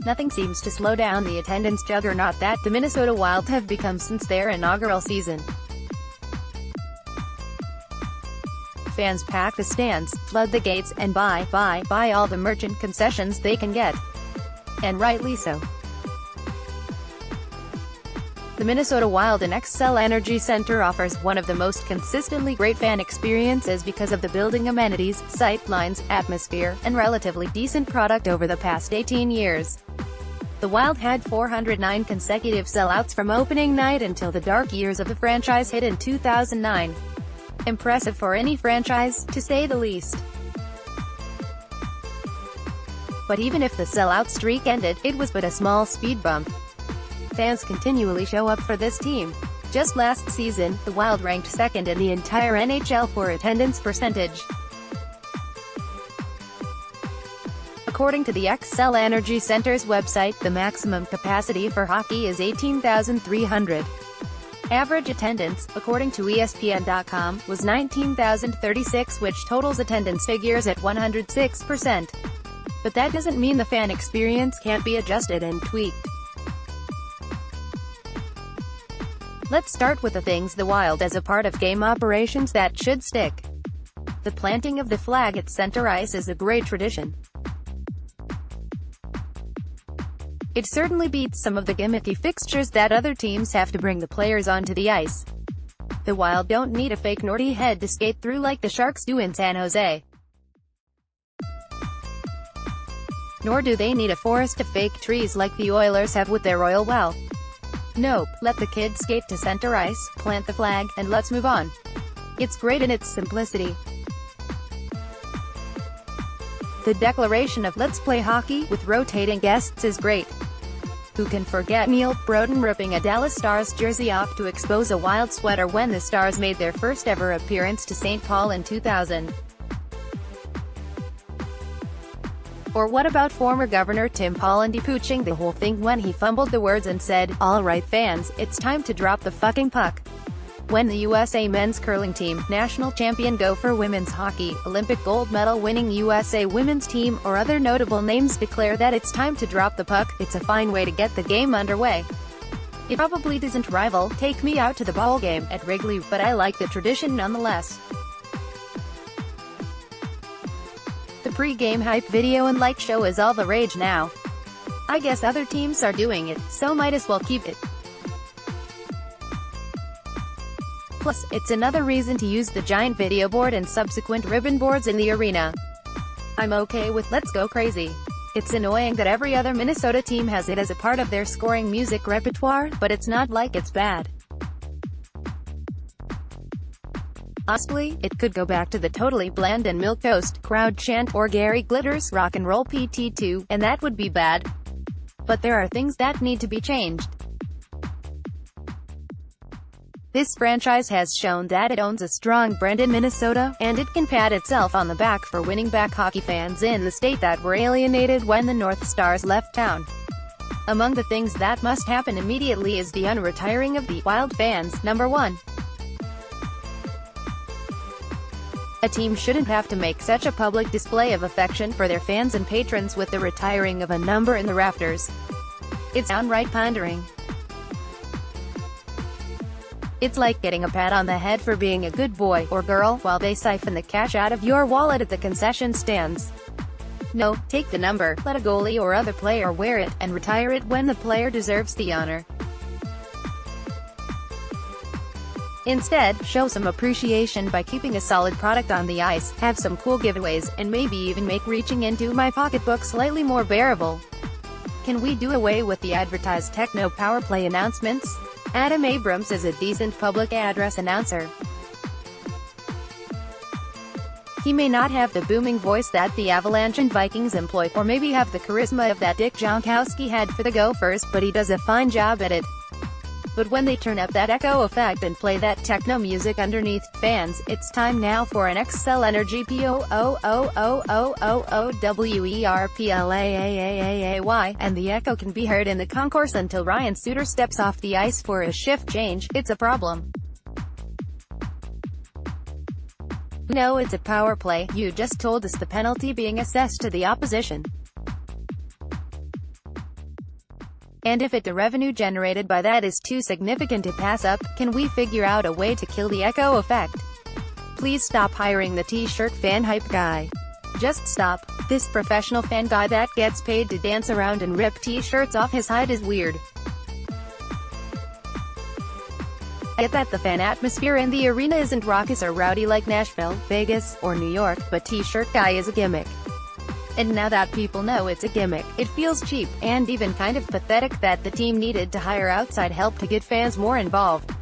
nothing seems to slow down the attendance juggernaut that the Minnesota Wild have become since their inaugural season. Fans pack the stands, flood the gates, and buy all the merchant concessions they can get. And rightly so. The Minnesota Wild and Xcel Energy Center offers one of the most consistently great fan experiences because of the building amenities, sight lines, atmosphere, and relatively decent product over the past 18 years. The Wild had 409 consecutive sellouts from opening night until the dark years of the franchise hit in 2009. Impressive for any franchise, to say the least. But even if the sellout streak ended, it was but a small speed bump. Fans continually show up for this team. Just last season, the Wild ranked second in the entire NHL for attendance percentage. According to the Xcel Energy Center's website, the maximum capacity for hockey is 18,300. Average attendance, according to ESPN.com, was 19,036, which totals attendance figures at 106%. But that doesn't mean the fan experience can't be adjusted and tweaked. Let's start with the things the Wild as a part of game operations that should stick. The planting of the flag at center ice is a great tradition. It certainly beats some of the gimmicky fixtures that other teams have to bring the players onto the ice. The Wild don't need a fake Norty head to skate through like the Sharks do in San Jose. Nor do they need a forest of fake trees like the Oilers have with their Royal Well. Nope, let the kid skate to center ice, plant the flag, and let's move on. It's great in its simplicity. The declaration of "let's play hockey" with rotating guests is great. Who can forget Neil Broden ripping a Dallas Stars jersey off to expose a Wild sweater when the Stars made their first ever appearance to St. Paul in 2000? Or what about former Governor Tim Pawlenty pooching the whole thing when he fumbled the words and said, "All right fans, it's time to drop the fucking puck"? When the USA men's curling team, national champion Gopher women's hockey, Olympic gold medal winning USA women's team, or other notable names declare that it's time to drop the puck, it's a fine way to get the game underway. It probably doesn't rival "Take Me Out to the Ball Game" at Wrigley, but I like the tradition nonetheless. The pre-game hype video and light show is all the rage now. I guess other teams are doing it, so might as well keep it. Plus, it's another reason to use the giant video board and subsequent ribbon boards in the arena. I'm okay with "let's go crazy." It's annoying that every other Minnesota team has it as a part of their scoring music repertoire, but it's not like it's bad. Honestly, it could go back to the totally bland and milquetoast crowd chant or Gary Glitter's Rock and Roll PT2, and that would be bad. But there are things that need to be changed. This franchise has shown that it owns a strong brand in Minnesota, and it can pat itself on the back for winning back hockey fans in the state that were alienated when the North Stars left town. Among the things that must happen immediately is the unretiring of the Wild fans. Number 1. A team shouldn't have to make such a public display of affection for their fans and patrons with the retiring of a number in the rafters. It's downright pandering. It's like getting a pat on the head for being a good boy or girl while they siphon the cash out of your wallet at the concession stands. No, take the number, let a goalie or other player wear it, and retire it when the player deserves the honor. Instead, show some appreciation by keeping a solid product on the ice, have some cool giveaways, and maybe even make reaching into my pocketbook slightly more bearable. Can we do away with the advertised techno power play announcements? Adam Abrams is a decent public address announcer. He may not have the booming voice that the Avalanche and Vikings employ, or maybe have the charisma of that Dick Jankowski had for the Gophers, but he does a fine job at it. But when they turn up that echo effect and play that techno music underneath, fans, it's time now for an Xcel Energy POOOOOOOWERPLAAAAY, and the echo can be heard in the concourse until Ryan Suter steps off the ice for a shift change. It's a problem. No, it's a power play. You just told us the penalty being assessed to the opposition. And if the revenue generated by that is too significant to pass up, can we figure out a way to kill the echo effect? Please stop hiring the t-shirt fan hype guy. Just stop. This professional fan guy that gets paid to dance around and rip t-shirts off his hide is weird. I get that the fan atmosphere in the arena isn't raucous or rowdy like Nashville, Vegas, or New York, but t-shirt guy is a gimmick. And now that people know it's a gimmick, it feels cheap, and even kind of pathetic that the team needed to hire outside help to get fans more involved.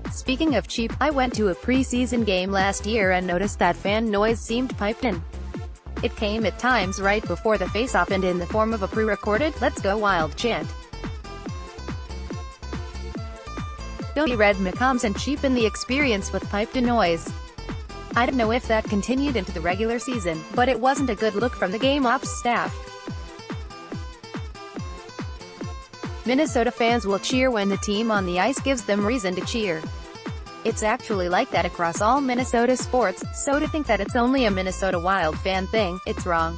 Speaking of cheap, I went to a preseason game last year and noticed that fan noise seemed piped in. It came at times right before the face-off and in the form of a pre-recorded, "Let's Go Wild" chant. Don't be Red McCombs and cheapen the experience with piped-in noise. I don't know if that continued into the regular season, but it wasn't a good look from the game ops staff. Minnesota fans will cheer when the team on the ice gives them reason to cheer. It's actually like that across all Minnesota sports, so to think that it's only a Minnesota Wild fan thing, it's wrong.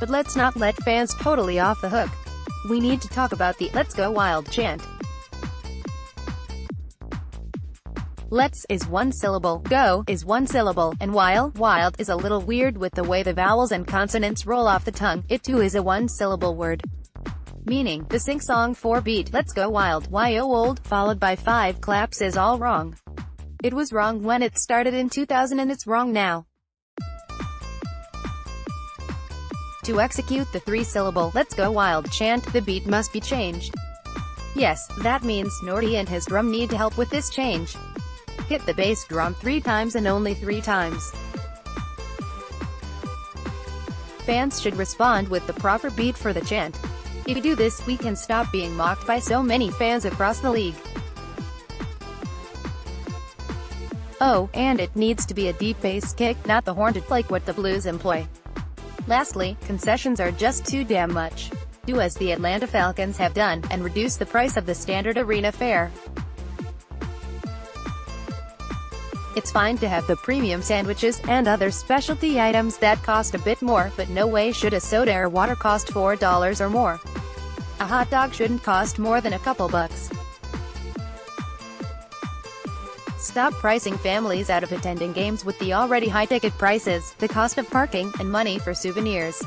But let's not let fans totally off the hook. We need to talk about the "Let's Go Wild" chant. Let's is one syllable, go is one syllable, and wild is a little weird with the way the vowels and consonants roll off the tongue. It too is a one-syllable word. Meaning, the sing-song 4-beat, "Let's Go Wild, Y-O old," followed by 5 claps is all wrong. It was wrong when it started in 2000 and it's wrong now. To execute the 3-syllable, "Let's Go Wild" chant, the beat must be changed. Yes, that means Nordy and his drum need to help with this change. Hit the bass drum 3 times and only 3 times. Fans should respond with the proper beat for the chant. If we do this, we can stop being mocked by so many fans across the league. Oh, and it needs to be a deep bass kick, not the horned like what the Blues employ. Lastly, concessions are just too damn much. Do as the Atlanta Falcons have done, and reduce the price of the standard arena fare. It's fine to have the premium sandwiches, and other specialty items that cost a bit more, but no way should a soda or water cost $4 or more. A hot dog shouldn't cost more than a couple bucks. Stop pricing families out of attending games with the already high ticket prices, the cost of parking, and money for souvenirs.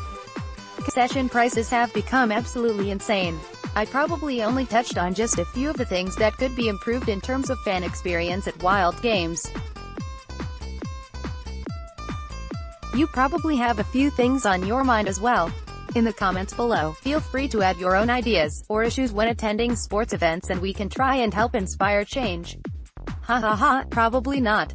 Concession prices have become absolutely insane. I probably only touched on just a few of the things that could be improved in terms of fan experience at Wild games. You probably have a few things on your mind as well. In the comments below, feel free to add your own ideas, or issues when attending sports events, and we can try and help inspire change. Ha ha ha, probably not.